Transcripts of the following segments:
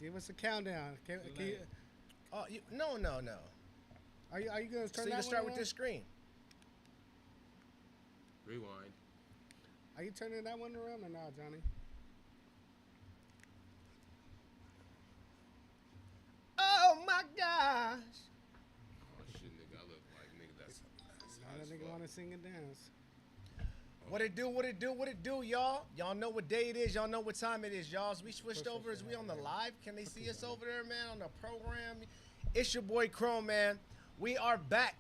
Give us a countdown. Oh, no, no, no. Are you gonna So turn you that can start one with around? this screen. Rewind. Are you turning that one around or not, Johnny? Oh my gosh. Oh shit, nigga, I look like nigga. That's Now hot that as nigga fuck. want to sing and dance. What it do, what it do, what it do, y'all? Y'all know what day it is. Y'all know what time it is, y'all. So we switched over. Is we on the live? Can they see us over there, man, on the program? It's your boy Chrome, man. We are back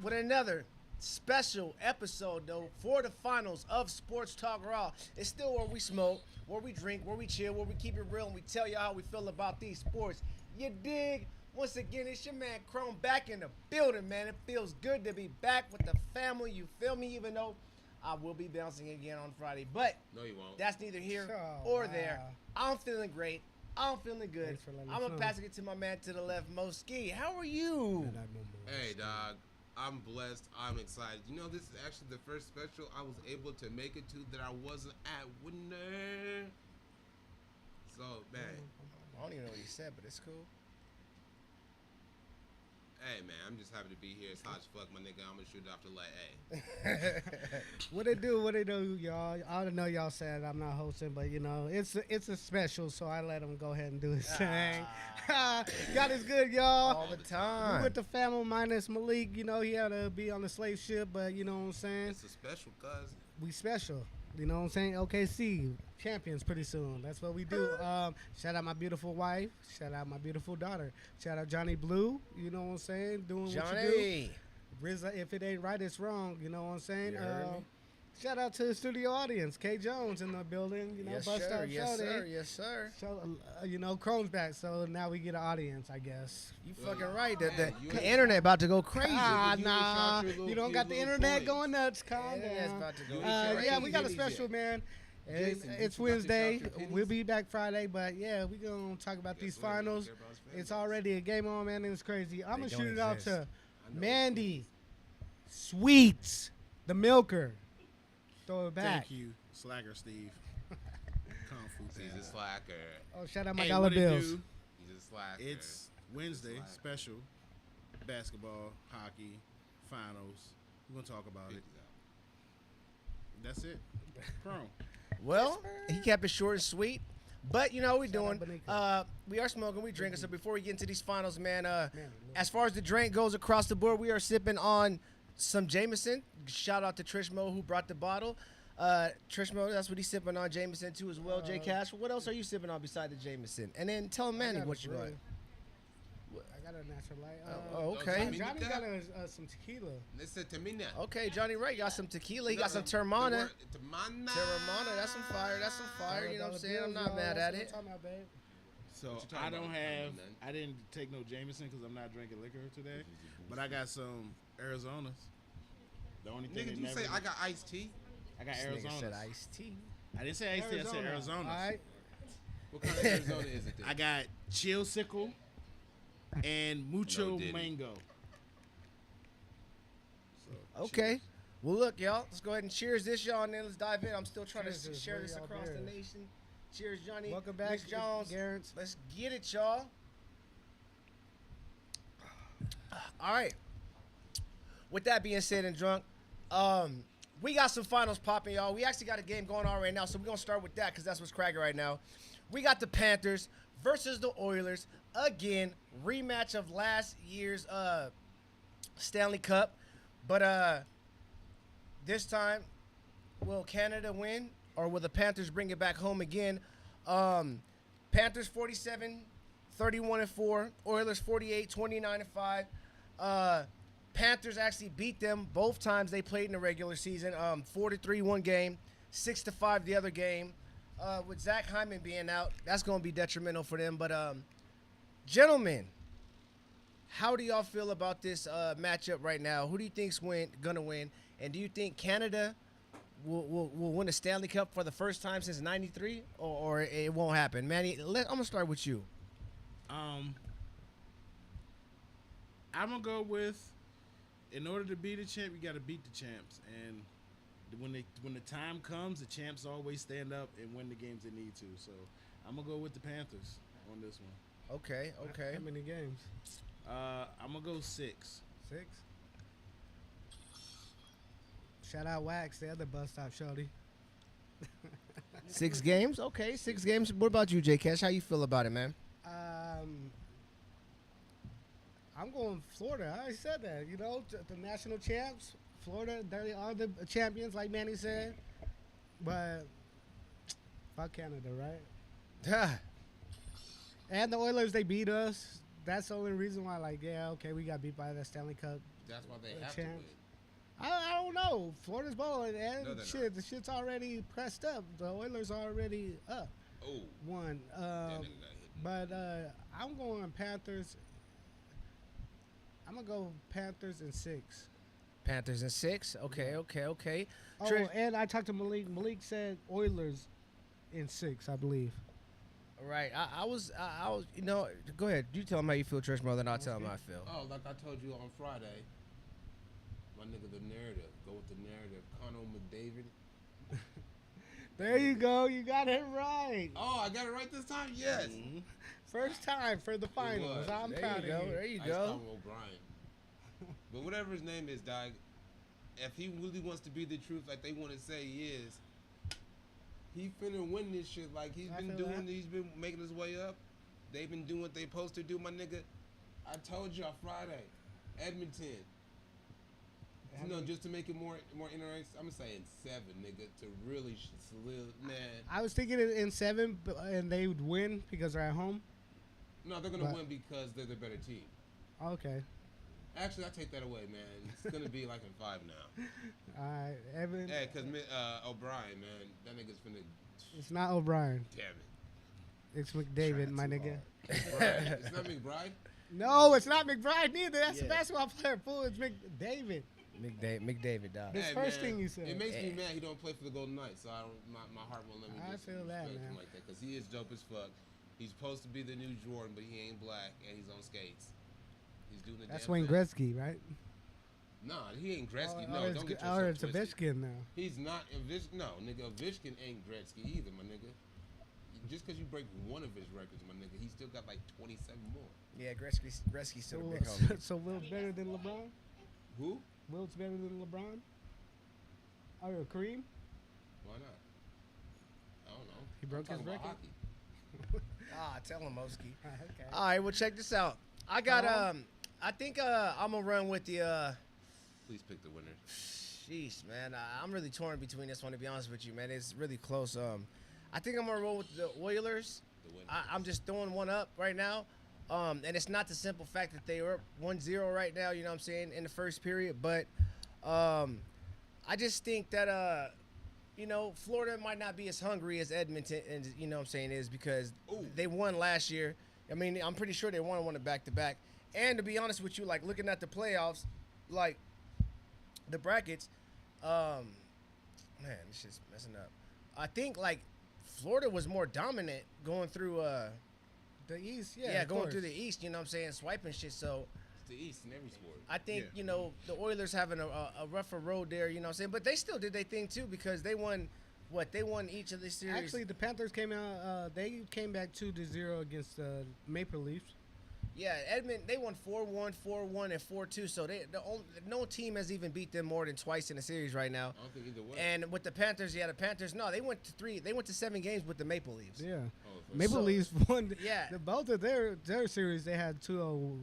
with another special episode, though, for the finals of Sports Talk Raw. It's still where we smoke, where we drink, where we chill, where we keep it real, and we tell y'all how we feel about these sports. You dig? Once again, it's your man Chrome back in the building, man. It feels good to be back with the family. You feel me? Even though I will be bouncing again on Friday, but No, you won't. that's neither here Oh, or wow. there. I'm feeling great. I'm feeling good. Thanks for letting I'm us gonna know. pass it to my man to the left, Moski. How are you? Hey, dog. I'm blessed. I'm excited. You know, this is actually the first special I was able to make it to that I wasn't at winner. So, man. I don't even know what he said, but it's cool. Hey, man. I'm just happy to be here. It's hot as fuck, my nigga. I'm gonna shoot it off the light. Hey. What they do, y'all? I don't know y'all said I'm not hosting, but you know it's a special, so I let him go ahead and do his thing. God is good, y'all. All the We time. with the family minus Malik. You know he had to be on the slave ship, but you know what I'm saying. It's a special, cuz. We special. You know what I'm saying? OKC champions pretty soon. That's what we do. Shout out my beautiful wife. Shout out my beautiful daughter. Shout out Johnny Blue. You know what I'm saying? Doing what you do. Johnny. RZA, if it ain't right, it's wrong. You know what I'm saying? You heard me? Shout out to the studio audience. K Jones in the building. You know, Yes, bust sir. up Yes, show sir. there. Yes, sir. So, you know, Chrome's back, so now we get an audience, I guess. You fucking right. The you the ain't- internet about to go crazy. Ah, you nah. shot your little- You don't your got the little internet boys. going nuts. Calm Yeah, it's down. about to go You ain't crazy. Yeah, we got a Jason, special, man. Jason, It's you forgot to Wednesday. shout your We'll pennies? be back Friday, but yeah, we're going to talk about Guess these what? We don't finals. care about his fan It's base. already a game on, man, and it's crazy. I'm going to don't shoot it out exist. to I know Mandy Sweets, the milker. Throw it back. Thank you, Slacker Steve. Kung Fu He's a Panda. slacker. Oh, shout out my Hey, dollar what it bills. do? He's a slacker. It's Wednesday, Slacker. special basketball, hockey, finals. We're gonna talk about it. That's it. Chrome. Well, he kept it short and sweet. But you know what we're Shout doing. out We are smoking, we drinking. So before we get into these finals, man, Man, as far as the drink goes across the board, we are sipping on some Jameson. Shout out to Trishmo who brought the bottle. Trishmo, that's what he's sipping on. Jameson too as well. J Cash, what else are you sipping on beside the Jameson? And then tell Manny got a what you got. brew. I got a natural light. Oh, okay. Johnny got some tequila. Listen to me now. Okay, Johnny Ray got some tequila. He got some Termana. Termana. Terramana, that's some fire. That's some fire. You know what I'm saying? I'm not mad at it. So What you talking I don't about? have. Nothing. I didn't take no Jameson because I'm not drinking liquor today. But I got some Arizonas. The only thing Nigga, they you never. say I got iced tea? I got This nigga said Arizonas. iced tea. I didn't say iced tea. I said Arizonas. All right. What kind of Arizona is it then? I got Chill Sickle and Mucho No Diddy. Mango. So, Okay. cheers. Well, look, y'all. Let's go ahead and cheers this, y'all, and then let's dive in. I'm still trying Cheers to to share both this y'all across the beers. nation. Cheers, Johnny. Welcome back, Miss Jones. Garrett. Let's get it, y'all. All right. With that being said and drunk, we got some finals popping, y'all. We actually got a game going on right now, so we're going to start with that because that's what's cracking right now. We got the Panthers versus the Oilers. Again, rematch of last year's Stanley Cup. But this time, will Canada win or will the Panthers bring it back home again? Panthers 47, 31-4. Oilers 48, 29-5. Panthers actually beat them both times they played in the regular season. 4-3 one game, 6-5 the other game. With Zach Hyman being out, that's going to be detrimental for them. But gentlemen, how do y'all feel about this matchup right now? Who do you think's gonna win? And do you think Canada will win a Stanley Cup for the first time since '93, or it won't happen? Manny, I'm gonna start with you. I'm gonna go with. In order to be the champ, you got to beat the champs, and when the time comes, the champs always stand up and win the games they need to. So I'm gonna go with the Panthers. on this one. Okay. How many games? I'm gonna go 6. 6. Shout out Wax, the other bus stop shorty. 6 games. Okay, 6 games. What about you, J Cash? How you feel about it, man? I'm going Florida. I already said that. You know, the national champs, Florida, they are the champions, like Manny said. But fuck Canada, right? And the Oilers, they beat us. That's the only reason why, like, yeah, okay, we got beat by the Stanley Cup. That's why they The have to champs. win. I don't know. Florida's balling, and No, they're shit, the shit's already pressed up. The Oilers are already up. Oh, One. that nigga got hit. But I'm going Panthers. I'm going to go Panthers in 6. Panthers in 6. Okay. Oh, Trish- and I talked to Malik. Malik said Oilers in 6, I believe. All right. I was. You know. Go ahead. You tell him how you feel, Trish, more than I'll tell him how I feel. Oh, like I told you on Friday, my nigga, the narrative. Go with the narrative. Connor McDavid. There you go. You got it right. Oh, I got it right this time? Yes. First time for the finals. was. I'm There proud you go. of you. There you I go. just call him O'Brien. But whatever his name is, dog, if he really wants to be the truth like they want to say he is, he finna win this shit. Like he's I been feel doing, that. he's been making his way up. They've been doing what they supposed to do, my nigga. I told you on Friday, Edmonton. You know, just to make it more interesting, I'm saying 7, nigga, to really solid, man. I was thinking in 7, and they would win because they're at home. No, they're gonna But- win because they're the better team. Okay. Actually, I take that away, man. It's gonna be like in 5 now. All right. Evan, Yeah, cause O'Brien, man, that nigga's finna. it's not O'Brien. Damn it. It's McDavid, Trying my too nigga. hard. It's not McBride. No, it's not McBride neither. That's Yeah. a basketball player. Fool, it's McDavid. McDavid, dog. His first thing you said. It makes me mad he don't play for the Golden Knights, so I don't. My heart won't let me. I just feel that, respect him man. like that, cause he is dope as fuck. He's supposed to be the new Jordan, but he ain't black and he's on skates. He's doing the. That's damn Wayne thing. Gretzky, right? Nah, he ain't Gretzky. Or No, it's, don't get or yourself it's twisted. Ovechkin now. He's not Ovechkin. No, nigga, Ovechkin ain't Gretzky either, my nigga. Just because you break one of his records, my nigga, he still got like 27 more. Yeah, Gretzky's still a So, big homie. so Will's better than LeBron? Who? Will's better than LeBron? Or Kareem? Why not? I don't know. He broke I'm his talking about record? hockey. Tell him, Oski. Okay. All right, well, check this out. I got I think I'm gonna run with the. Please pick the winner. Sheesh, man. I'm really torn between this one, to be honest with you, man. It's really close. I think I'm gonna roll with the Oilers. The winner. I'm just throwing one up right now. And it's not the simple fact that they were 1-0 right now, you know what I'm saying, in the first period. But I just think that, you know, Florida might not be as hungry as Edmonton, and you know what I'm saying, is because Ooh. they won last year. I mean, I'm pretty sure they won one back-to-back. And to be honest with you, like, looking at the playoffs, like, the brackets, man, this shit's messing up. I think, like, Florida was more dominant going through The East, yeah, of going course. through the East, you know what I'm saying, swiping shit. So It's the East in every sport. I think, Yeah. you know, the Oilers having a rougher road there, you know what I'm saying? But they still did their thing, too, because they won, they won each of the series. Actually, the Panthers came out. They came back 2-0 against the Maple Leafs. yeah, Edmonton, they won 4-1, 4-1, and 4-2. So no team has even beat them more than twice in the series right now. I don't think either way. And with the Panthers, no, they went to 7 games with the Maple Leafs. Yeah. Oh, for Maple So- Leafs won. Yeah. Both of their series, they had 2-0.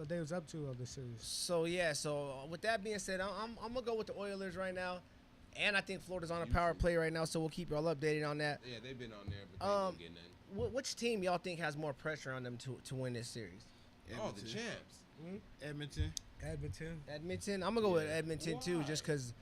They was up 2-0 the series. So yeah, with that being said, I'm gonna go with the Oilers right now, and I think Florida's on a power play right now, so we'll keep y'all updated on that. Yeah, they've been on there, but they ain't getting in. Which team y'all think has more pressure on them to win this series? Oh, the champs. Edmonton. Edmonton. Edmonton. I'm gonna go with Yeah. Edmonton too, Why? just because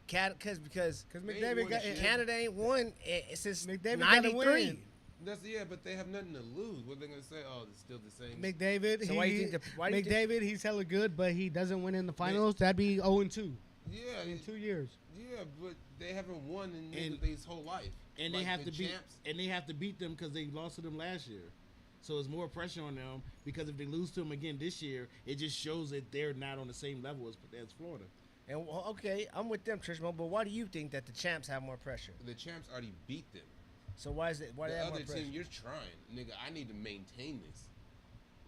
Because They McDavid won got shit. Canada ain't won since McDavid gotta '93. win. But they have nothing to lose. What are they gonna say? Oh, it's still the same. McDavid. So why do you think McDavid? He's hella good, but he doesn't win in the finals. That'd be 0-2 yeah, in 2 years. yeah, but they haven't won in And- his whole life. And Like they have the to beat champs. and they have to beat them because they lost to them last year. So it's more pressure on them because if they lose to them again this year, it just shows that they're not on the same level as Florida. And okay, I'm with them, Trishmo. But why do you think that the champs have more pressure? The champs already beat them. So why is it? Why The they have more other pressure? team, you're trying, nigga. I need to maintain this.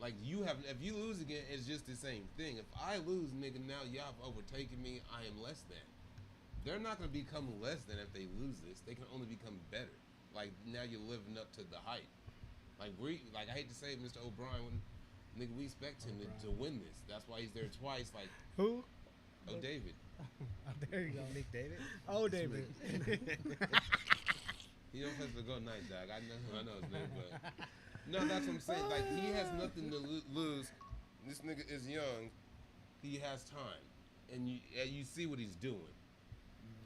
Like you have, if you lose again, it's just the same thing. If I lose, nigga, now y'all have overtaken me. I am less than. They're not gonna become less than if they lose this. They can only become better. Like now you're living up to the hype. Like I hate to say it, Mr. O'Brien, nigga, we expect him to win this. That's why he's there twice. Like, Who? oh, David. Oh, there you go. Nick David. Oh, David. He don't have to go night, dog. I know his name, but no, that's what I'm saying. Like he has nothing to lose. This nigga is young. He has time, and you see what he's doing.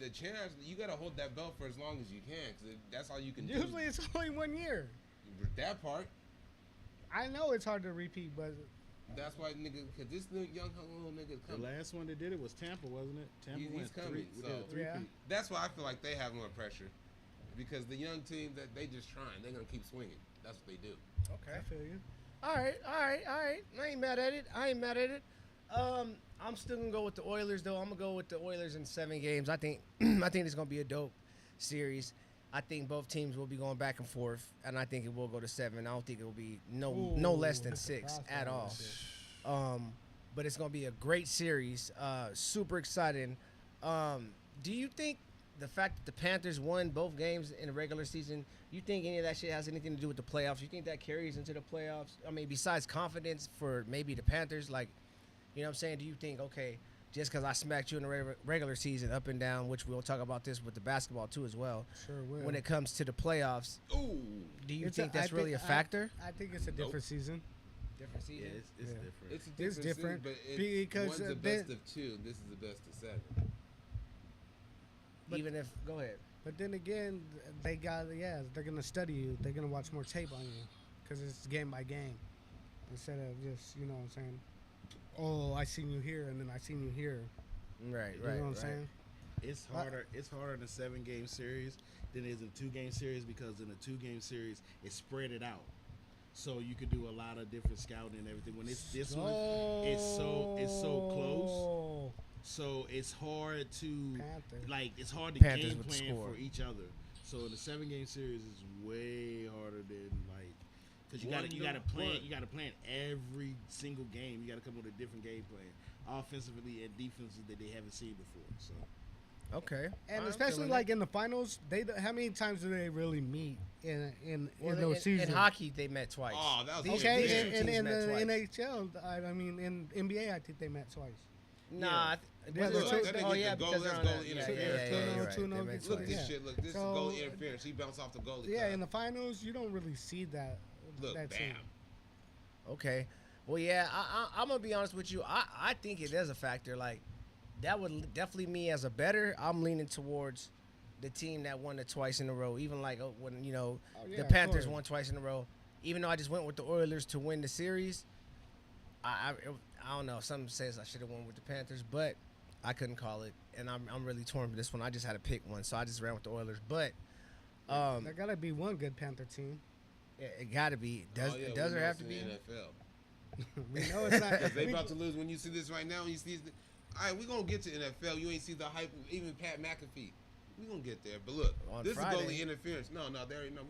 The chance you gotta hold that belt for as long as you can, cause that's all you can do. Usually it's only 1 year. That part. I know it's hard to repeat, but That's why, nigga, cause this little nigga The coming. last one that did it was Tampa, wasn't it? Tampa He's went coming, we so- did a three-peat. That's why I feel like they have more pressure, because the young team that they just trying, they're gonna keep swinging. That's what they do. Okay. I feel you. All right. I ain't mad at it. I'm still gonna go with the Oilers though. I'm gonna go with the Oilers in 7 games. I think it's gonna be a dope series. I think both teams will be going back and forth, and I think it will go to 7. I don't think it will be no less than Ooh, 6 that's at what I all. said. But it's gonna be a great series. Super exciting. Do you think the fact that the Panthers won both games in the regular season, you think any of that shit has anything to do with the playoffs? You think that carries into the playoffs? I mean, besides confidence for maybe the Panthers, like, you know what I'm saying? Do you think, okay, just because I smacked you in the regular season up and down, which we'll talk about this with the basketball too as well, Sure will. when it comes to the playoffs, Ooh. do you It's think that's I really a factor? I think it's a different season. Different Yeah, season. it's Yeah. different. It's a It's different, different, but because, one's the they- best of 2. This is the best of 7. But- Even if, go ahead. But then again, they're gonna study you. They're gonna watch more tape on you, because it's game by game, instead of just, you know what I'm saying. Oh, I seen you here, and then I seen you here. Right, You know what I'm saying? It's harder. It's harder in a 7-game series than it is in a 2-game series, because in a 2-game series it's spread it out, so you could do a lot of different scouting and everything. When it's this one, it's so close, so it's hard to Panther. it's hard to Panthers game with the plan score. for each other. So in the 7-game series is way harder than because you gotta plan every single game. You gotta come up with a different game plan, offensively and defensively, that they haven't seen before. So Okay. And I'm especially feeling like it. in the finals, how many times do they really meet in Well, those in seasons? hockey, they met twice. Oh, that was These- Okay, these two and teams in the met twice. NHL, I mean, in NBA, I think they met twice. Nah, Yeah, was it that's twice? right. That nigga Oh get yeah, the goal, because that's they're on goal that. Yeah, interference. yeah, yeah, Two-0, you're right. 2-0 They met gets Look twice. this Yeah. shit. Look, this So- is goal interference. He bounced off the goalie. Yeah, Cut. in the finals, you don't really see that. Look, that bam. team. Okay. Well, yeah, I'm gonna be honest with you. I think it is a factor. Like, that would definitely me as a bettor. I'm leaning towards the team that won it twice in a row. Even like when Oh, yeah, the of Panthers course. won twice in a row. Even though I just went with the Oilers to win the series, I don't know. Something says I should have won with the Panthers, but I couldn't call it, and I'm really torn for this one. I just had to pick one, so I just ran with the Oilers. But There gotta be one good Panther team. it got to be. Does Oh, yeah, does we there know have it's to in be? the NFL. We know it's not. Because they about to lose when you see this right now. And you see, all right, we gonna get to NFL. You ain't see the hype, even Pat McAfee. We gonna get there. But look, On this Friday. is goalie interference. No, they already know.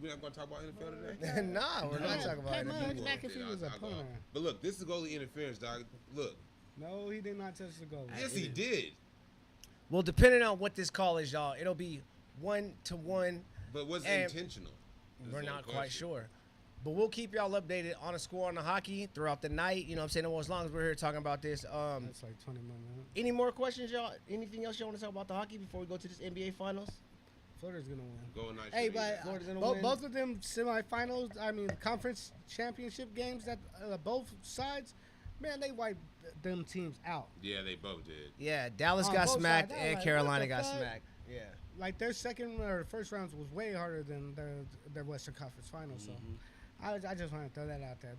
We're not gonna talk about NFL today. Nah, we're not Pat- talking about Pat it. McAfee was a I'll go. punter. But look, this is goalie interference, dog. Look, No, he did not touch the goal. yes, he did. Well, depending on what this call is, y'all, it'll be 1-1. But was And intentional? Is We're the not quite question. sure. But we'll keep y'all updated on the score on the hockey throughout the night. You know what I'm saying? Well, as long as we're here talking about this. That's like 20 more minutes. Any more questions, y'all? Anything else y'all want to talk about the hockey before we go to this NBA Finals? Florida's gonna win. Go nice. Hey, shit, but yeah. Florida's gonna win. both of them semifinals, I mean, conference championship games that both sides, man, they wiped them teams out. Yeah, they both did. Yeah, Dallas On got both smacked sides, I was and like, Carolina what the got fuck? smacked. Yeah. Like their second or first rounds was way harder than their Western Conference Finals. So I just want to throw that out there.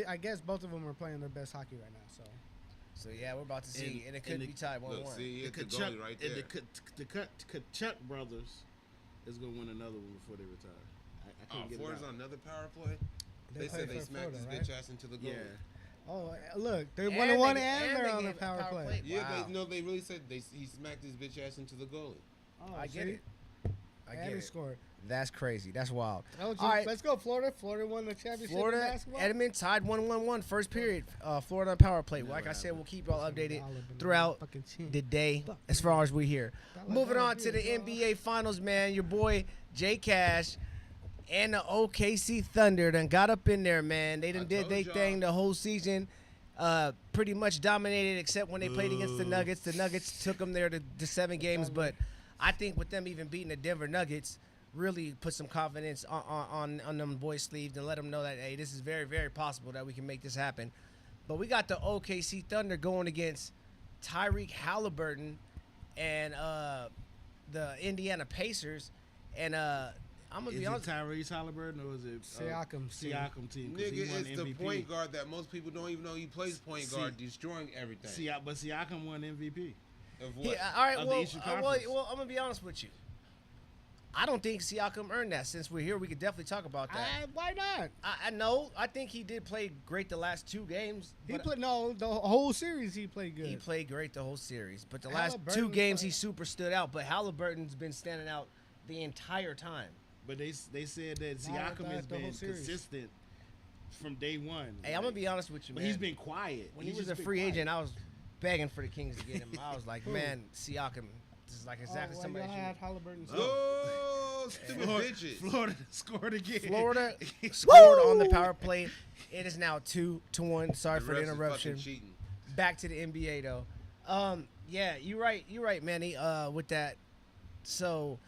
I guess both of them are playing their best hockey right now. So Yeah, we're about to see, and it could and be tied 1-1. Look, see, it's the Kachuk, goalie right and there. the Kachuk brothers is gonna win another one before they retire. I Oh, couldn't get it Florida's out. on another power play. They play said they for smacked Florida, this right? bitch ass into the goalie. Yeah. Oh, look, they're And 1-1 they- and and they're they on the gave it power play. Yeah, Wow. they really said he smacked his bitch ass into the goalie. Oh, I get see? it. I and get he it. scored. That's crazy. That's wild. All All right. Let's go, Florida. Florida won the championship in Florida, basketball. Edmond tied 1-1-1 first period. Florida on power play. Like I said, we'll keep y'all updated throughout the day as far as we hear. Moving on to the NBA Finals, man. Your boy Jay Cash and the OKC Thunder done got up in there, man. They done did their thing the whole season. Pretty much dominated except when they played against the Nuggets. The Nuggets took them there to 7 games, but I think with them even beating the Denver Nuggets, really put some confidence on them boys' sleeves and let them know that, hey, this is very, very possible that we can make this happen. But we got the OKC Thunder going against Tyreke Halliburton and the Indiana Pacers. And I'm going to be honest. Is it Tyrese Halliburton or is it Siakam team? 'Cause he Nigga, won it's the MVP. point guard that most people don't even know he plays point guard, destroying everything. But Siakam won MVP. Of what? Yeah, all right, Of the Eastern Conference. well, I'm going to be honest with you. I don't think Siakam earned that. Since we're here, we could definitely talk about that. Why not? I know. I think he did play great the last 2 games. He but played the whole series. He played good. He played great the whole series. But the last 2 Halliburton games, played- he super stood out. But Halliburton's been standing out the entire time. But they said that Not Siakam like has the whole been series. consistent from day one. Hey, I'm going to be honest with you, But man. he's been quiet. When He's he was a just been free quiet. agent, I was begging for the Kings to get him. I was like, man, Siakam, this is like exactly well, somebody y'all should- had Halliburton. Oh, stupid bitches. Florida scored again. Florida scored on the power play. It is now 2-1. Sorry for the refs is interruption. fucking cheating. Back to the NBA though. Yeah, you're right, Manny. With that, so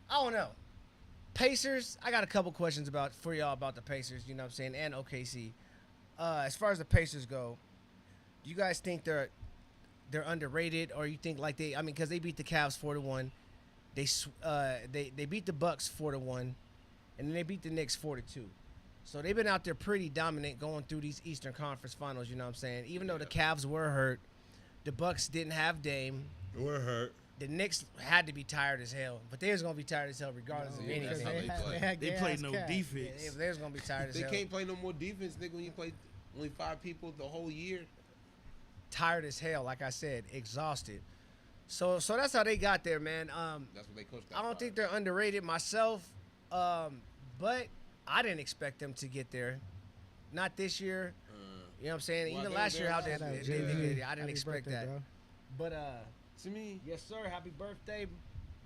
I don't know. Pacers. I got a couple questions for y'all about the Pacers. You know what I'm saying, and OKC. As far as the Pacers go, do you guys think they're underrated, or you think like I mean, because they beat the Cavs 4-1, they beat the Bucks 4-1, and then they beat the Knicks 4-2. So they've been out there pretty dominant going through these Eastern Conference Finals. You know what I'm saying? Even though the Cavs were hurt, the Bucks didn't have Dame. We're hurt. The Knicks had to be tired as hell, but they was gonna be tired as hell regardless of Yeah, that's anything. how they play. They played no defense. They was gonna be tired as They hell. can't play no more defense, nigga, when you play only 5 people the whole year. Tired as hell, like I said, exhausted. So that's how they got there, man. That's what they coached. I don't think they're underrated myself, but I didn't expect them to get there. Not this year. You know what I'm saying? Well, Even they- last year, how they're- they Shout out, did Jay-Z. it. I didn't expect that. Bro. But To me, yes, sir. Happy birthday,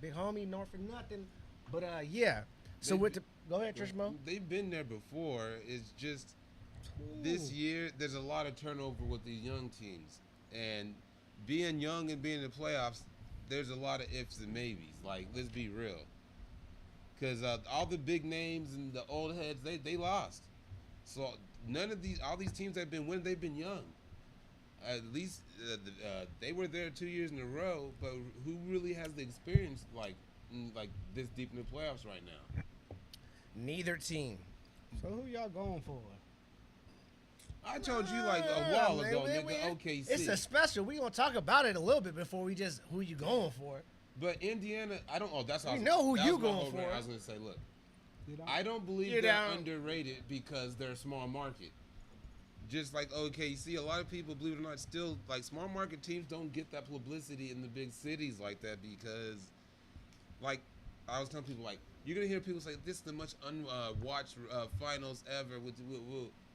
big homie. North for nothing. But yeah. So They- with the go ahead, Trishmo. they've been there before. It's just this year there's a lot of turnover with these young teams, and being young and being in the playoffs, there's a lot of ifs and maybes. Like, let's be real, because all the big names and the old heads they lost. So all these teams that have been winning, they've been young. At least they were there 2 years in a row, but who really has the experience like this deep in the playoffs right now? Neither team. So who y'all going for? I told you like a while Man, ago, man, nigga, OKC. It's a special. We gonna talk about it a little bit before we just who you going for. But Indiana, I don't. Oh, that's We what I was- know who that you was my going whole rant. for. I was gonna say, look, You know? I don't believe You're they're down. underrated because they're a small market. Just like OKC, a lot of people, believe it or not, still like small market teams don't get that publicity in the big cities like that because, like, I was telling people, like, you're gonna hear people say this is the much unwatched finals ever.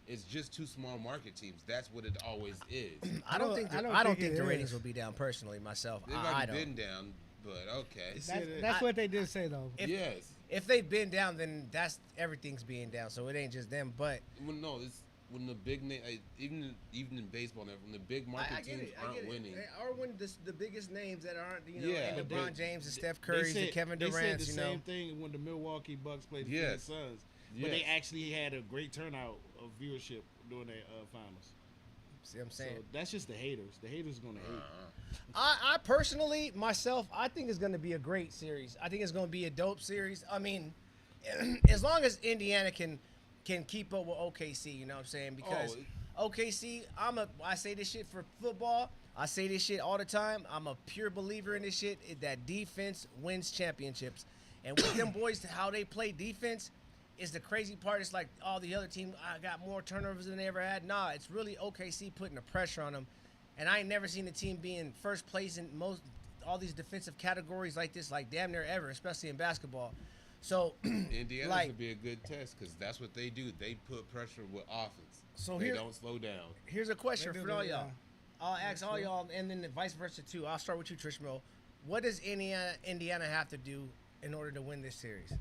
It's just 2 small market teams. That's what it always is. I don't think it the is. ratings will be down personally myself. They've I already don't. been down, but okay. That's what they did say though. Yes. If they've been down, then that's everything's being down. So it ain't just them. But Well, no, it's when the big name, even in baseball, now, when the big market I get teams it. I aren't get it. winning. They are winning the biggest names that aren't, you know, Yeah, and but LeBron James and Steph They Curry's said- and Kevin they said Durant's, the you know. same thing when the Milwaukee Bucks played the Yes. Phoenix Suns, but they Yes. actually had a great turnout of viewership during their finals. See what I'm saying? So that's just the haters. The haters gonna hate. I personally, myself, I think it's going to be a great series. I think it's going to be a dope series. I mean, as long as Indiana can keep up with OKC, you know what I'm saying? Because OKC, I say this shit for football. I say this shit all the time. I'm a pure believer in this shit. That defense wins championships. And with them boys, how they play defense is the crazy part. It's like all the other teams, I got more turnovers than they ever had. Nah, it's really OKC putting the pressure on them. And I ain't never seen a team be in first place in all these defensive categories like this, like damn near ever, especially in basketball. So, Indiana like, would be a good test because that's what they do. They put pressure with offense. So they here- don't slow down. here's a question They do for all that, y'all. yeah. I'll ask all y'all, and then vice versa too. I'll start with you, Trishmo. What does Indiana have to do in order to win this series?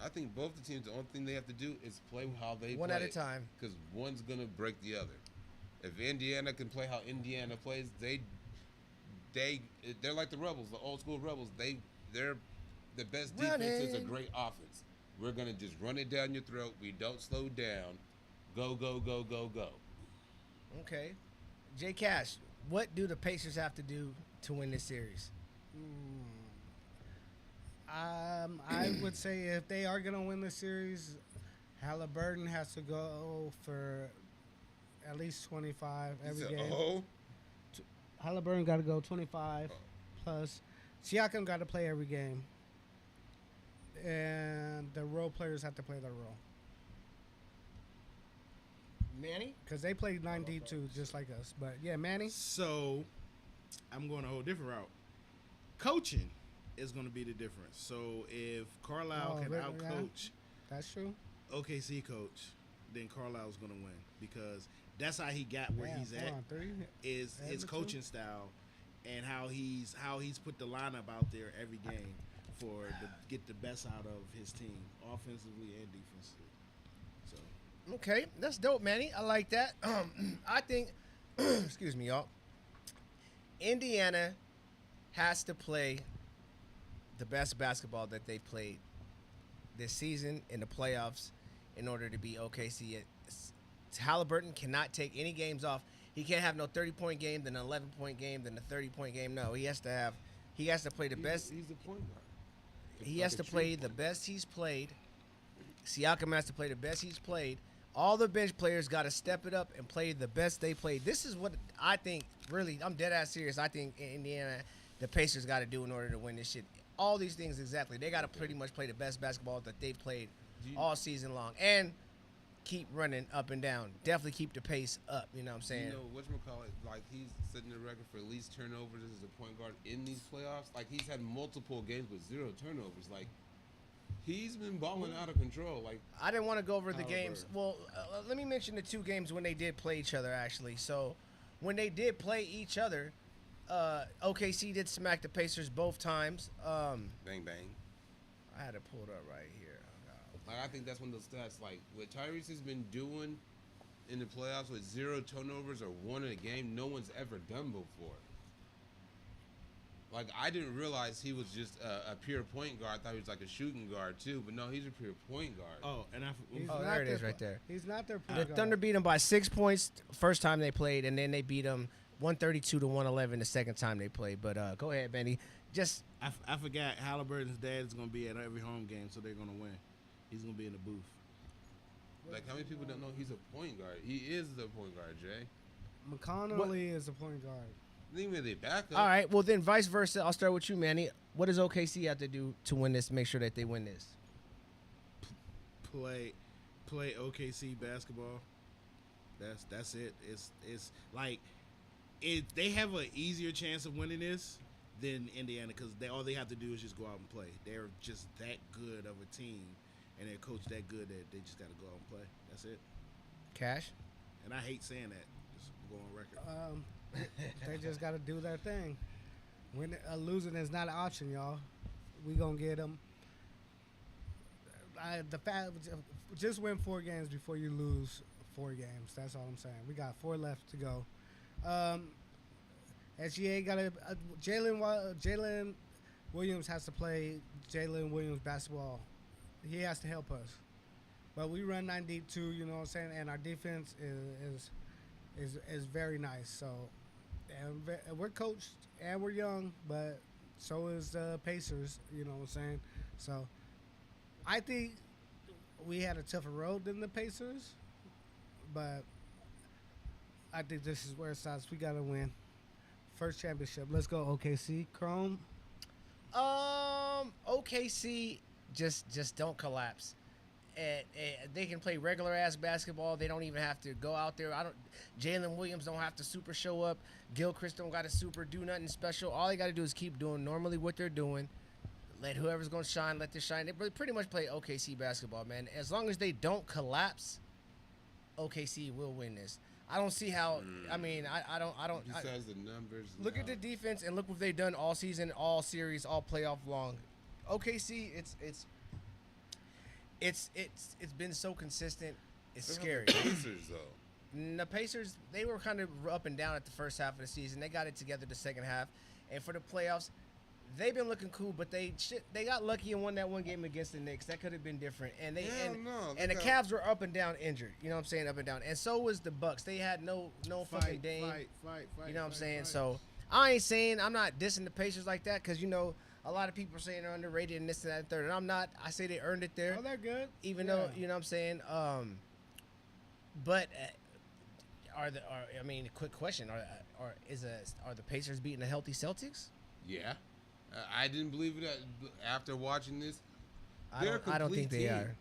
I think both the teams, the only thing they have to do is play how they One play. at a time. Because one's going to break the other. If Indiana can play how Indiana plays, they're like the Rebels, the old school Rebels. They're the best defense is a Running. great offense. We're going to just run it down your throat. We don't slow down. Go, go, go, go, go. Okay. Jay Cash, what do the Pacers have to do to win this series? I would say if they are gonna win the series, Halliburton has to go for at least 25 every He said, game. oh, Halliburton got to go 25 plus. Siakam got to play every game, and the role players have to play their role Manny? because they play 9 deep too, just like us. But yeah, Manny. So, I'm going a whole different route. Coaching is going to be the difference. So, if Carlisle Oh, can really? outcoach That's true. OKC coach, then Carlisle's going to win because that's how he got where Damn, he's 4 at. on 3. Is his Edmonton? coaching style and how he's put the lineup out there every game for get the best out of his team, offensively and defensively. So Okay, that's dope, Manny. I like that. I think, excuse me, y'all. Indiana has to play the best basketball that they played this season in the playoffs in order to be OKC. Halliburton cannot take any games off. He can't have no 30-point game, then an 11-point game, then a 30-point game. No, he has to play the best. He's the point guard. He has to play the best he's played. Siakam has to play the best he's played. All the bench players got to step it up and play the best they played. This is what I think, really, I'm dead ass serious. I think Indiana, the Pacers got to do in order to win this shit. All these things exactly. They got to pretty much play the best basketball that they've played all season long. And keep running up and down. Definitely keep the pace up. You know what I'm saying? You know, whatchamacallit, like he's setting the record for least turnovers as a point guard in these playoffs. Like he's had multiple games with 0 turnovers. Like he's been balling out of control. Like I didn't want to go over the Halliburton. games. Well, let me mention the 2 games when they did play each other, actually. So, when they did play each other, OKC did smack the Pacers both times. bang bang. I had it pulled up right here. Like I think that's one of those stats. Like what Tyrese has been doing in the playoffs with 0 turnovers or 1 in a game, no one's ever done before. Like I didn't realize he was just a pure point guard. I thought he was like a shooting guard too, but no, he's a pure point guard. oh, and He's Oh, not there it is their- right there. He's not their The point guard. Thunder beat them by 6 points first time they played, and then they beat them 132 to 111 the second time they played. But go ahead, Benny. Just I forgot Halliburton's dad is going to be at every home game, so they're going to win. He's going to be in the booth. Like how many people don't know he's a point guard? He is the point guard, Jay. McConnelly is a point guard. Even they back up. all right. Well, then vice versa. I'll start with you, Manny. What does OKC have to do to win this? Make sure that they win this. Play OKC basketball. That's it. It's like they have an easier chance of winning this than Indiana because all they have to do is just go out and play. They're just that good of a team, and their coach that good that they just got to go out and play. That's it. Cash. And I hate saying that. Just go on record. They just got to do their thing. Losing is not an option, y'all. We gonna get them. Just win 4 games before you lose 4 games. That's all I'm saying. We got 4 left to go. SGA got a Jalen Williams has to play Jalen Williams basketball. He has to help us. But we run 9 deep too. You know what I'm saying? And our defense is very nice. So. And we're coached and we're young, but so is the Pacers, you know what I'm saying? So I think we had a tougher road than the Pacers, but I think this is where it starts. We got to win. First championship. Let's go, OKC. Chrome. OKC just don't collapse. they can play regular ass basketball. They don't even have to go out there. Jalen Williams don't have to super show up. Gilchrist don't got to super do nothing special. All they got to do is keep doing normally what they're doing. Let whoever's gonna shine, let them shine. They pretty much play OKC basketball, man. As long as they don't collapse, OKC will win this. I don't see how. I mean, I don't. Besides the numbers. Look at the defense and look what they've done all season, all series, all playoff long. OKC, it's been so consistent. It's scary. Pacers though. The Pacers, they were kind of up and down at the first half of the season. They got it together the second half, and for the playoffs, they've been looking cool. But they got lucky and won that one game against the Knicks. That could have been different. And the Cavs were up and down injured. You know what I'm saying? Up and down. And so was the Bucks. They had no fucking Dame. You know what I'm saying? So I'm not dissing the Pacers like that because a lot of people are saying they're underrated and this and that and third. And I'm not. I say they earned it there. Oh, they're good. Even though you know what I'm saying. But quick question: Are the Pacers beating the healthy Celtics? Yeah. I didn't believe it after watching this. I don't think they are.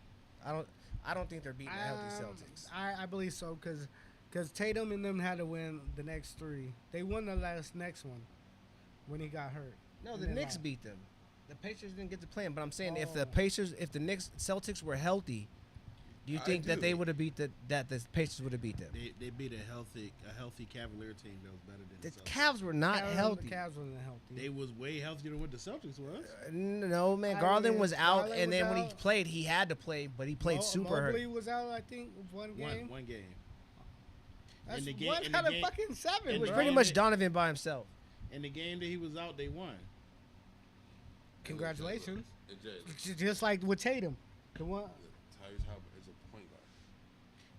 I don't think they're beating the healthy Celtics. I believe so because Tatum and them had to win the next 3. They won the next one when he got hurt. No, the Knicks beat them. The Pacers didn't get to play them. But I'm saying if the Celtics were healthy, do you think that they would have beat the Pacers would have beat them? They beat a healthy Cavalier team that was better than The Celtics. Cavs were not healthy. The Cavs wasn't healthy. They was way healthier than what the Celtics was. No, man. Garland was out, and then when he played, he had to play, but he played super hurt. Mobley was out, I think, one game. One game. That's in the one game, out of fucking 7. It was bro. pretty much Donovan by himself. In the game that he was out, they won. Congratulations. It Just like with Tatum. The one. Tyrese Halliburton is a point guard.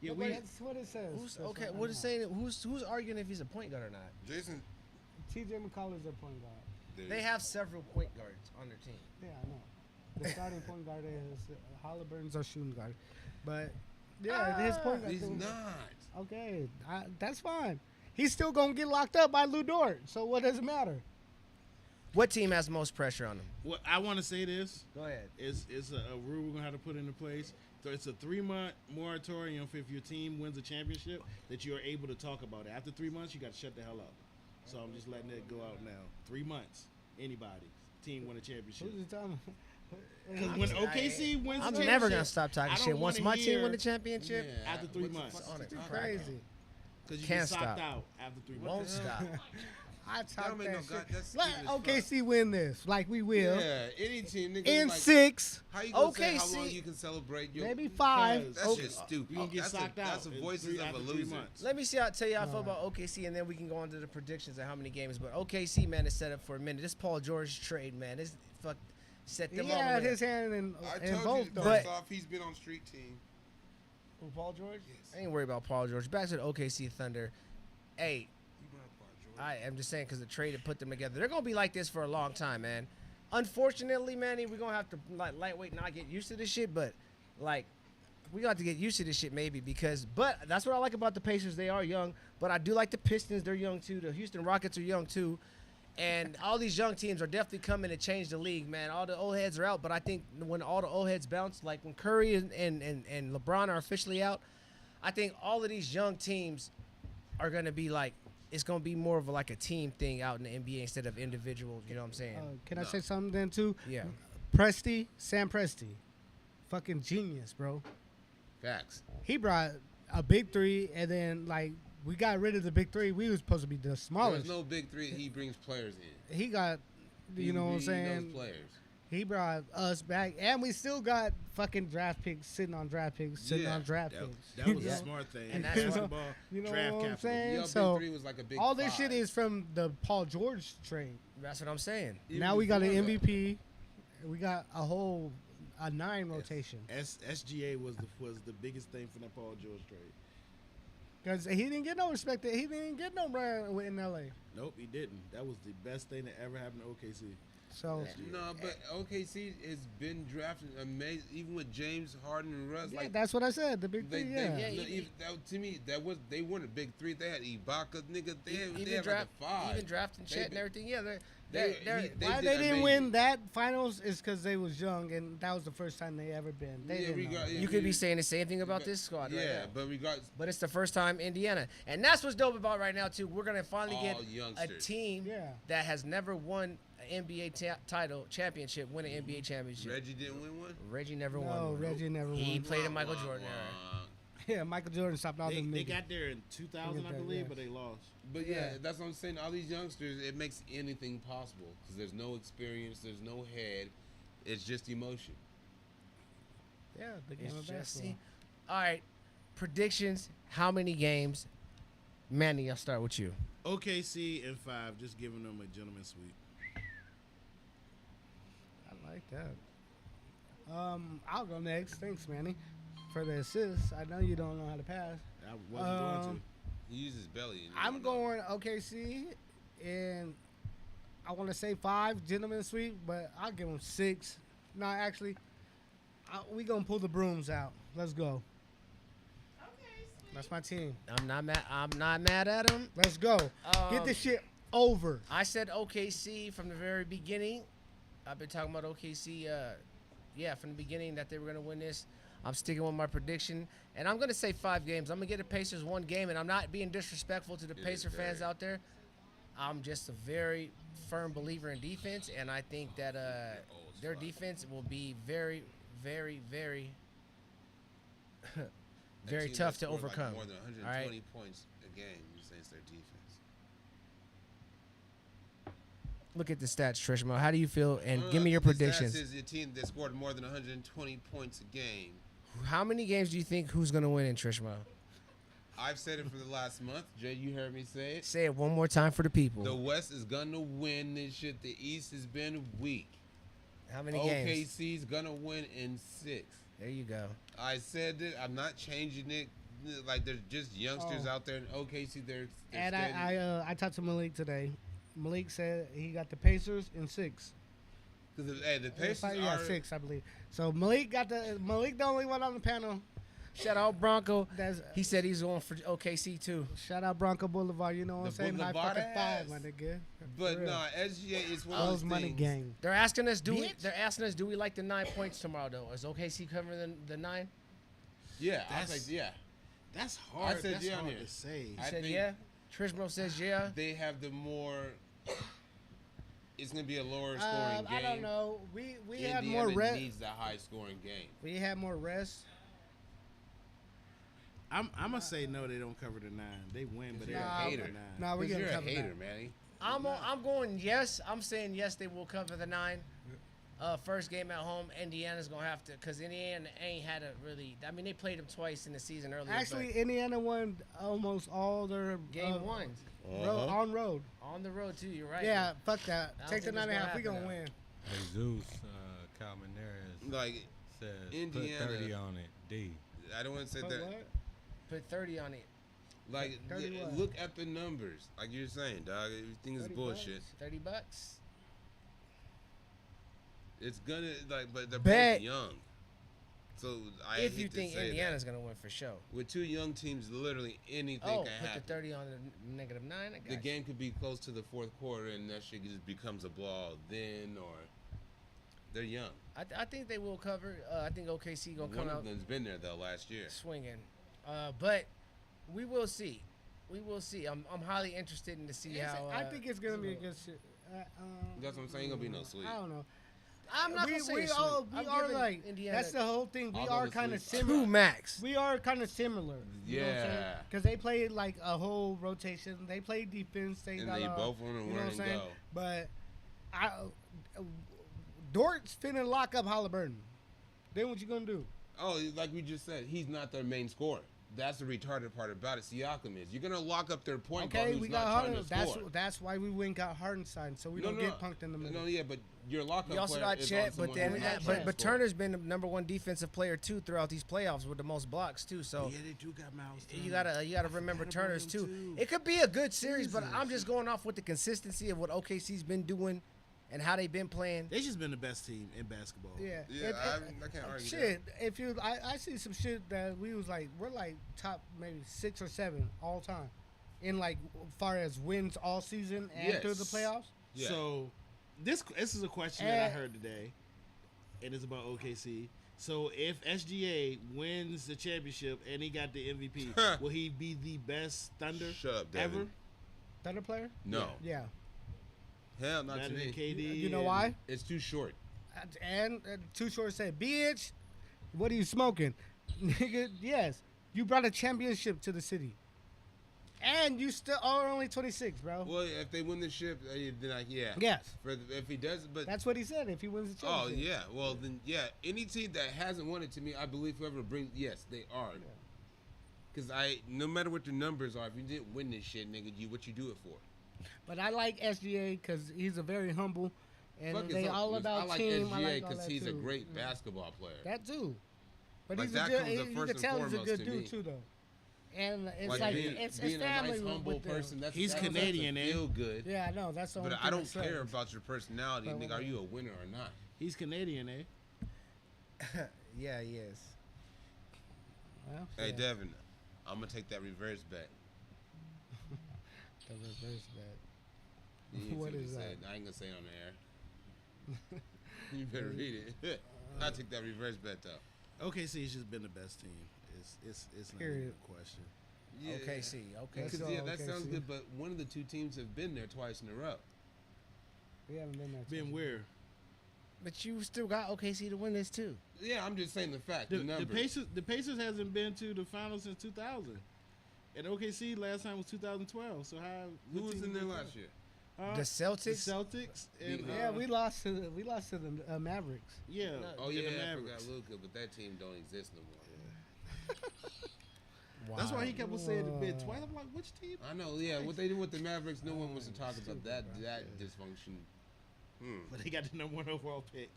Yeah, But that's what it says. What is saying? Who's arguing if he's a point guard or not? Jason, TJ McCullough's a point guard. They have several point guards on their team. Yeah, I know. The starting point guard is Halliburton's our shooting guard. But, yeah, his point guard. He's not. Okay, that's fine. He's still going to get locked up by Lou Dort. So what does it matter? What team has the most pressure on them? Well, I want to say this. Go ahead. It's a rule we're going to have to put into place. So it's a 3-month moratorium for if your team wins a championship that you're able to talk about it. After 3 months, you got to shut the hell up. So I'm just letting it go out now. 3 months. Anybody. Team win a championship. Who's he talking Because when OKC wins a I'm championship, never going to stop talking I don't shit. Once wanna my team hear win the championship, after 3 months. about? Crazy. Because you Can't get socked stop. out after 3 months. won't stop. I That talk don't make that no shit. god. That's Let stupid as fuck. OKC win this, like we will. Yeah, any team, nigga. In like, 6, How you gonna say how OKC long you can celebrate? Your, maybe 5. Because- That's Okay. just stupid. You gonna get that's socked out. That's the in voices of a after 3 loser. months. Let me tell you how I feel about OKC, and then we can go on to the predictions of how many games. But OKC, man, is set up for a minute. This Paul George trade, man, this set He them all the had way. his hand in I both told you though. first off, he's been on street team. Who, Paul George? Yes. I ain't worried about Paul George. Back to the OKC Thunder. Hey, He brought up Paul George. I am just saying because the trade had put them together. They're gonna be like this for a long time, man. Unfortunately, Manny, we're gonna have to lightweight not get used to this shit, but we got to get used to this shit maybe but that's what I like about the Pacers. They are young, but I do like the Pistons. They're young too. The Houston Rockets are young too. And all these young teams are definitely coming to change the league, man. All the old heads are out, but I think when all the old heads bounce, like when Curry and LeBron are officially out, I think all of these young teams are going to be it's going to be more of a team thing out in the NBA instead of individuals, you know what I'm saying? Can I say something then too? Yeah. Sam Presti, fucking genius, bro. Facts. He brought a big 3, and then we got rid of the big 3. We was supposed to be the There's smallest. no big 3. He brings players in. He got, you know what I'm He saying? knows players. He brought us back, and we still got fucking draft picks sitting on draft picks, sitting Yeah, on draft That, picks. that was Yeah. a smart thing. And that's what- basketball, You know draft what I'm capital. saying? Your So big 3 was like a big all this 5. shit is from the Paul George trade. That's what I'm saying. Even Now we got an before that. MVP. We got a 9 rotation SGA was the biggest thing from that Paul George trade. because he didn't get no respect. He didn't get no brand in LA. Nope, he didn't. That was the best thing that ever happened to OKC. So No, but OKC has been drafting amazing, even with James Harden and Russ. yeah, that's what I said. The big They, 3, they, yeah. Yeah, no, even, to me, they weren't a big 3. They had Ibaka, nigga. They had like a 5. Even drafting Chet and They- everything. Yeah, They're- Why did they didn't amazing. win that finals is because they was young and that was the first time they ever been. They didn't know. You could be saying the same thing about this squad right Yeah, now. but regardless, But it's the first time Indiana. And that's what's dope about right now, too. We're going to finally All get a youngsters. Oh, team Yeah. that has never won an NBA title, championship, win an NBA championship. Reggie didn't win one. Reggie never won. No, one. Reggie never He won. played in Michael Wah, Jordan wah, era. wah. Yeah, Michael Jordan stopped all They, them they niggas. got there in 2000, I that, believe, yeah. but they lost. But yeah, Yeah. that's what I'm saying. All these youngsters, it makes anything possible because there's no experience, there's no head, it's just emotion. Yeah, the game It's of just, basketball. see. All right. Predictions. How many games? Manny, I'll start with you. OKC in 5, just giving them a gentleman's sweep. I like that. I'll go next. Thanks, Manny, for the assist. I know you don't know how to pass. I wasn't going to. He uses belly. and you I'm don't know. going OKC, and I want to say 5 gentlemen sweep, but I'll give them 6. No, actually, we gonna pull the brooms out. Let's go. That's my team. I'm not mad at him. Let's go. Get this shit over. I said OKC from the very beginning. I've been talking about OKC, from the beginning that they were going to win this. I'm sticking with my prediction, and I'm going to say 5 games. I'm going to get the Pacers 1 game, and I'm not being disrespectful to the It is Pacer fans very. out there. I'm just a very firm believer in defense, and I think that their defense will be very, very, very, That very team tough that to scored, like, overcome. more than All 120 right. points a game. You're saying it's their defense. Look at the stats, Trishmo. How do you feel? And No, give me your the stats predictions. is a team that scored more than 120 points a game. How many games do you think who's going to win in Trishmo? I've said it for the last month. Jay, you heard me say it. Say it one more time for the people. The West is gonna win this shit. The East has been weak. How many games? OKC's gonna win in 6. There you go. I said it. I'm not changing it. Like there's just youngsters Oh. out there in OKC. They're And steady. I talked to Malik today. Malik said he got the Pacers in 6. Because the Pacers Yeah, are 6, I believe. So Malik the only one on the panel. Shout out Bronco. That's He said he's going for OKC too. shout out Bronco Boulevard. You know what I'm The saying? High Boulevard fucking 5, ass. my nigga. But For real. no, SGA is one of Those those money things. gang. They're asking us, do Bitch. we like the 9 points tomorrow though? Is OKC covering the 9? Yeah, I was That's- like, yeah. That's hard. said That's yeah on hard here. to say. He I said think- yeah. Trishmo says yeah. They have the more. It's gonna be a lower scoring game. I don't know. We had more Indiana rest. needs the high scoring game. We had more rest. I'm gonna say no. They don't cover the 9. They win, but they You're don't a cover hater. the 9. Nah, we Because gonna you're a cover hater, that. Manny. I'm going yes. I'm saying yes. They will cover the 9. First game at home, Indiana's gonna have to, cause Indiana ain't had a really. I mean, they played them twice in the season earlier. Actually, Indiana won almost all their but game 1 on road. on the road too. You're right. Yeah, fuck that. I don't Take the think 9.5. it's We gonna gonna happen win. Jesus, Calmaneris Like says Indiana- put 30 on it. D. I don't want to say Fuck that. what? Put 30 on it. Like 30 what? look at the numbers. Like you're saying, dog. Everything is 30 bullshit. $30. It's gonna but they're Bet. both young. So I If hate you to think say Indiana's gonna win for sure. that. With 2 young teams, literally anything Oh, can put happen. the 30 on the -9. I got The you. game could be close to the 4th quarter, and that shit just becomes a blowout then, or they're young. I think they will cover. I think OKC gonna One come of out them's been there though last year. swinging. But we will see. We will see. I'm highly interested in to see how. I think it's gonna be a good shit. That's what I'm saying. Ain't gonna be no sweep. I don't know. I'm not we gonna say we it's all sweep. we I'm are giving like Indiana that's the whole thing. We I'll go are with kind of sweep. 2 similar. max. We are kind of similar. Yeah. Because they played like a whole rotation. They played defense. They And got they a- both want to you know run what I'm and saying? go. But Dort's finna lock up Halliburton. Then what you gonna do? Oh, like we just said, he's not their main scorer. That's the retarded part about it. Siakam is. You're gonna lock up their point guard Okay, who's we not got trying Harden. to score. That's why we went and got Hardenstein, so we don't get punked in the middle. No, yeah, but your lockup We also player got is Chet, on but someone then who's not got trying Chet. to but score. Turner's been the #1 defensive player too throughout these playoffs with the most blocks too. So Yeah, they do got Miles. you Turner. gotta remember forgot about Turner's him, too. too. It could be a good series, but Jesus. I'm just going off with the consistency of what OKC's been doing and how they've been playing. They just been the best team in basketball. Yeah. Yeah, I can't argue Shit, if you, I see some shit that we was like, we're like top maybe 6 or 7 all time, in like far as wins all season and through the Yes. playoffs. Yeah. So This is a question that I heard today, and it's about OKC. So if SGA wins the championship and he got the MVP, will he be the best Thunder Shut up, ever? Devin. Thunder player? No. Yeah. Hell, not Better to than me. KD. You know and- why? It's too short. And Too Short said, "Bitch, what are you smoking, nigga?" Yes, you brought a championship to the city, and you still are only 26, bro. Well, if they win the ship, then yeah. Yes, If he does, but that's what he said. If he wins the oh championship. yeah, well then yeah. Any team that hasn't won it to me, I believe whoever brings, yes, they are. Because no matter what your numbers are, if you didn't win this shit, nigga, what you do it for? But I like SGA because he's a very humble, and Fuck they his all uncles. about I like team. SGA I like all because that he's a too. great Yeah. basketball player. That too. But Like, he's that a comes good. up You first can and tell he's a foremost good to dude me. too, though. And it's Like like being, it's being a family nice, humble with them. person. He's that's Canadian, to eh? feel good. Yeah, I know. That's the only But thing I don't that care sucks. about your personality, But nigga. Are you a winner or not? He's Canadian, eh? Yeah, he is. Well, Hey, yeah, Devin, I'm gonna take that reverse bet. the reverse bet. You ain't What see is he that? said. I ain't gonna say it on the air. You better read it. I take that reverse bet though. OKC's just been the best team. It's not even Period. a question. Yeah. OKC. Okay. Let's Because go yeah, that sounds OKC. good. But one of the two teams have been there twice in a row. We haven't been there. Been twice. where? But you still got OKC to win this too. Yeah, I'm just saying the fact. The, The, the numbers. Pacers hasn't been to the finals since 2000. And OKC last time was 2012. So how? Who what was team in there did last that? year? Huh? The Celtics. The Celtics. And, Yeah, we lost to the Mavericks. Yeah. Oh the yeah, I Mavericks. forgot Luka, but that team don't exist no more. That's why he kept on saying the bid Wow. twice. I'm like, which team? I know. Yeah, what they did with the Mavericks, no one wants to talk about that dysfunction. But they got the number 1 overall pick.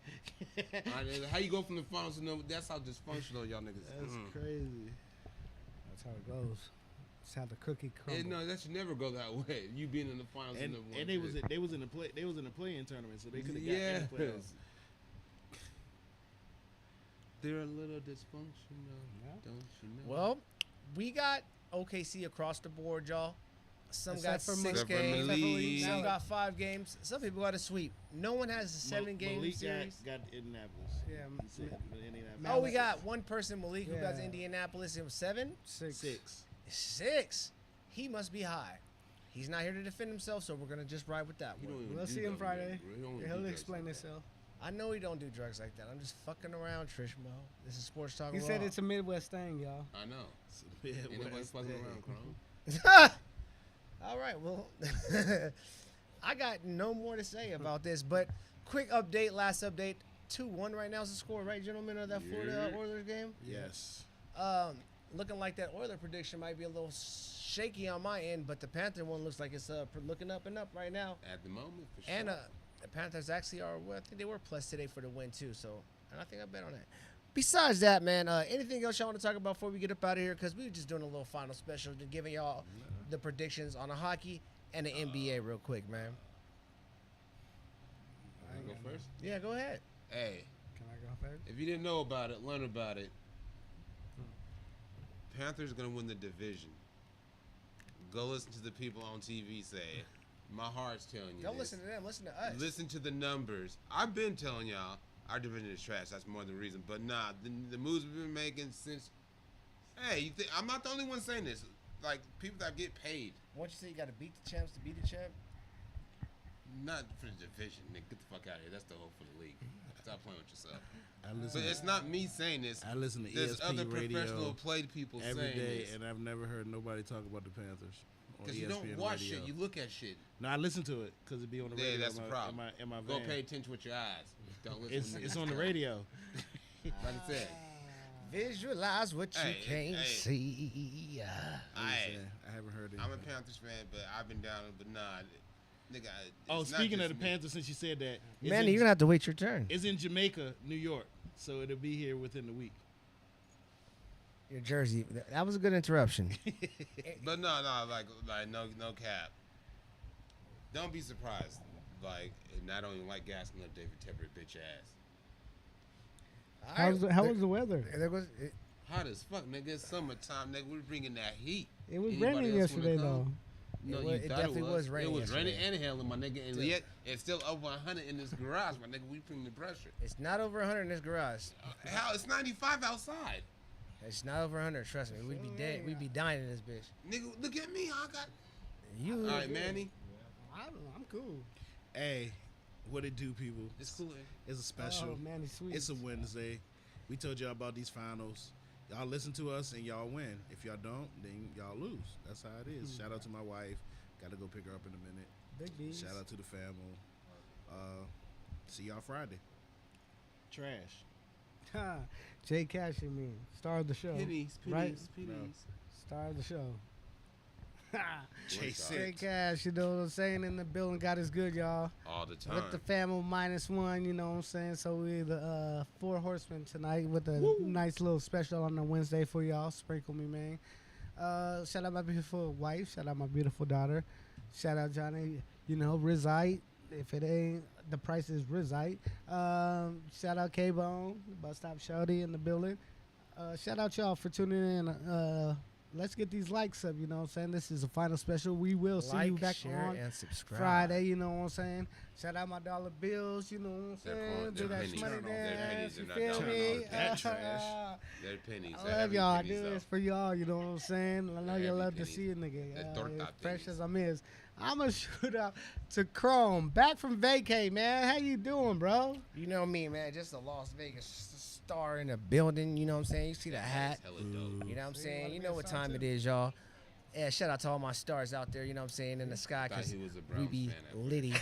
How you go from the finals to number? That's how dysfunctional y'all niggas. That's crazy. That's how it goes. That's how the cookie crumbles. No, that should never go that way. You being in the finals And number one. and they was in the play-in tournament, so they could have got Yes. in the playoffs. They're a little dysfunctional, Yeah. don't you know? Well, we got OKC across the board, y'all. Some got Except for 6 Except for games. Malik. Some got 5 games. Some people got a sweep. No one has a 7-game Malik series. got Indianapolis. Yeah, He said Indianapolis. Oh, we got one person, Malik, who got Yeah. Indianapolis. It was 7? 6. 6. 6. He must be high. He's not here to defend himself, so we're gonna just ride with that He don't one. even We'll do see him that, Friday. man. He don't even He'll do drugs explain like that. himself. I know he don't do drugs like that. I'm just fucking around, Trish Mo. This is Sports Talk He Raw. said it's a Midwest thing, y'all. I know. Yeah, Ain't nobody West fucking Day. around, Chrome. All right, well, I got no more to say about this, but quick update, last update. 2-1 right now is the score, right, gentlemen, of that Florida Yeah. Oilers game? Yes. Looking like that Oiler prediction might be a little shaky on my end, but the Panther one looks like it's looking up and up right now. At the moment, for sure. And the Panthers actually are, well, I think they were plus today for the win, too, so, and I think I bet on that. Besides that, man, anything else y'all want to talk about before we get up out of here? Because we were just doing a little final special, just giving y'all the predictions on the hockey and the NBA real quick, man. Wanna go first? Yeah, go ahead. Hey, Can I go first? if you didn't know about it, learn about it. Panthers gonna win the division. Go listen to the people on TV say it. My heart's telling you. Don't this. listen to them. Listen to us. Listen to the numbers. I've been telling y'all our division is trash. That's more than the reason. But nah, the moves we've been making since. Hey, I'm not the only one saying this. Like people that get paid, Once you say you got to beat the champs to beat the champ, not for the division. Nigga, get the fuck out of here. That's the whole for the league. Stop playing with yourself. I But listen. it's not me saying this. I listen to There's other ESPN professional radio play people every saying day, this. and I've never heard nobody talk about the Panthers. on Because you don't ESPN watch radio. shit, you look at shit. No, I listen to it because it be on the Yeah, radio. that's the problem. In my Go van. pay attention with your eyes. Don't listen. It's when it's niggas on the talk. radio. Like I said, visualize what you Hey, can't hey. see. I haven't heard it. I'm a Panthers fan, but I've been down, but nah, nigga. Oh, it's not speaking of just the me. Panthers, since you said that, it's Manny, in- you're going to have to wait your turn. It's in Jamaica, New York, so it'll be here within the week. Your jersey. That was a good interruption. But no, no cap. Don't be surprised. Like, and I don't even like gassing up David Tepper, bitch ass. All right, How was the weather? there goes, Hot as fuck, nigga. It's summertime, nigga. We're bringing that heat. It was Anybody raining else wanna yesterday, come? though. No, It you thought definitely was raining It was raining yesterday. and hailing, my nigga, and Yeah. yet it's still over 100 in this garage, my nigga. We bring the pressure. It's not over 100 in this garage. Hell, it's 95 outside, It's not over 100. Trust me. We'd be dead. We'd be dying in this bitch. nigga. Look at me, I got. You. All right, Manny, I don't know. I'm cool. Hey, what it do, people? it's cool. It's a special. Oh, man, it's sweet. It's a Wednesday. We told y'all about these finals. Y'all listen to us and y'all win. If y'all don't, then y'all lose. That's how it is. Shout out to my wife. Got to go pick her up in a minute. Big B's. Shout out to the family. See y'all Friday. Trash. Ha. Jay Cash, you mean. Star of the show. Pennies, Right? pennies. Star of the show. Jay Jay Six. Cash, you know what I'm saying? In the building, God is good, y'all. All the time. With the family -1, you know what I'm saying? So we the 4 horsemen tonight with a nice little special on a Wednesday for y'all. Sprinkle me, man. Shout out my beautiful wife. Shout out my beautiful daughter. Shout out Johnny, you know, Rizite. If it ain't, the price is Rizite. Shout out K-Bone, Bus Stop Shouty in the building. Shout out y'all for tuning in. Let's get these likes up, you know what I'm saying? This is a final special. We will see you Like, back share, on and subscribe. Friday, you know what I'm saying? Shout out my dollar bills, you know what I'm They're saying? coin- Do they're that pennies. money They're dance, pennies, you they're feel not me? dollars. That trash. They're pennies. I love y'all. I do this for y'all, you know what I'm saying? I know They're you love every to see a nigga. They're torta As fresh pennies. as I'm is. I'm going to shoot out to Chrome. Back from vacay, man. How you doing, bro? You know me, man. Just a Las Vegas star in the building. You know what I'm saying? You see the hat. Hella dope. You know what I'm See, saying? wanna You be know a what star time too? it is, y'all. Yeah, shout out to all my stars out there, you know what I'm saying, in the sky, Thought because he was a we Browns be fan at litty.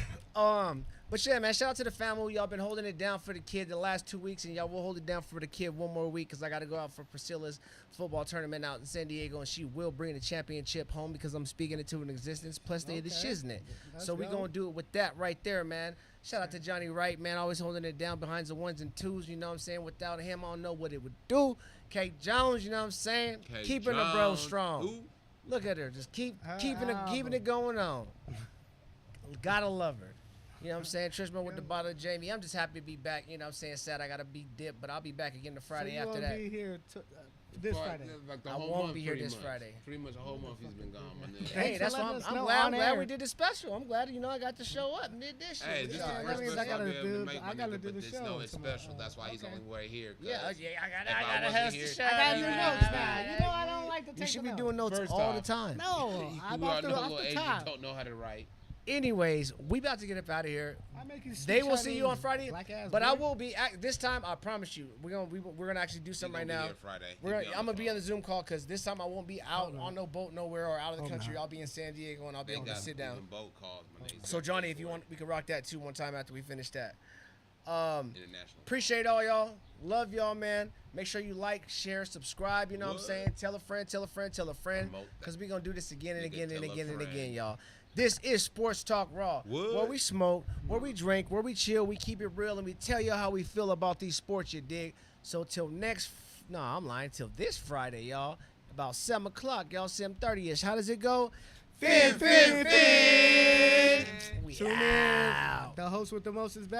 But yeah, man, shout out to the family. Y'all been holding it down for the kid the last 2 weeks, and y'all will hold it down for the kid one more week, because I got to go out for Priscilla's football tournament out in San Diego, and she will bring the championship home because I'm speaking it to an existence, plus they the Okay. shiznit. Let's So we go. going to do it with that right there, man. Shout out to Johnny Wright, man, always holding it down behind the 1s and 2s, you know what I'm saying? Without him, I don't know what it would do. Kate Jones, you know what I'm saying? Kate Keeping the bro Jones. strong. Ooh. Look at her, just keeping album. it going on. Gotta love her. You know what I'm saying? Trishman with the bottle of Jamie. I'm just happy to be back. You know what I'm saying? Sad I gotta be dipped, but I'll be back again the Friday so you after won't that. be here this But, Friday. like, the I whole won't month, be here pretty this much. Friday. Pretty much a whole month he's been gone, my nigga. Hey, Thanks for that's why letting us know I'm on glad air. we did the special. I'm glad, you know, I got to show up and did this shit. Hey, with this is y'all. the that first means I special I'll gotta be able to do- make, I my gotta nigga, do but the this show no, it's tomorrow. special. That's why he's Okay. only right here. Yeah, cuz yeah, I if gotta I host wasn't the here- show. I got new man. notes now. You know I don't like to take You should be them doing out. notes First all the off, time. No, I'm you off are the, no off little the age, top. you don't know how to write. Anyways, we about to get up out of here. I make you They speak will see you on Chinese, Friday, black-ass but I boy. will be this time. I promise you, we're gonna actually do something right He gonna now. be here Friday. I'm gonna be on the Zoom call because this time I won't be out no. on no boat nowhere or out of the Oh, country. no. I'll be in San Diego and I'll be They able to got sit down. even boat calls, my nigga. So Johnny, if you want, we can rock that too one time after we finish that. International. Appreciate all y'all. Love y'all, man. Make sure you like, share, subscribe. You know what I'm What? saying? Tell a friend, tell a friend, tell a friend. Promote that. Because we're going to do this again and Nigga, again and tell a again and friend. again, y'all. This is Sports Talk Raw. What? Where we smoke, where we drink, where we chill, we keep it real, and we tell you how we feel about these sports, you dig? So till I'm lying, till this Friday, y'all. About 7 o'clock, y'all, 7:30-ish. How does it go? Fin. We Tune in. out. The host with the most is back.